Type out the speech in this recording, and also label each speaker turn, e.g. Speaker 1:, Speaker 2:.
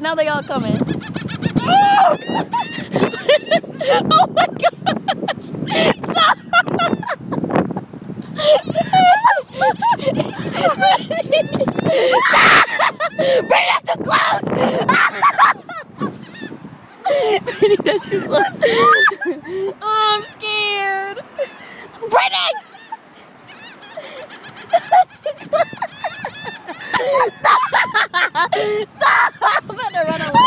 Speaker 1: now they all coming. Oh, oh my gosh! Stop! Brittany, that's too close! Brittany, that's too close. Oh, I'm scared. Brittany! Stop! Stop! I'm gonna run away.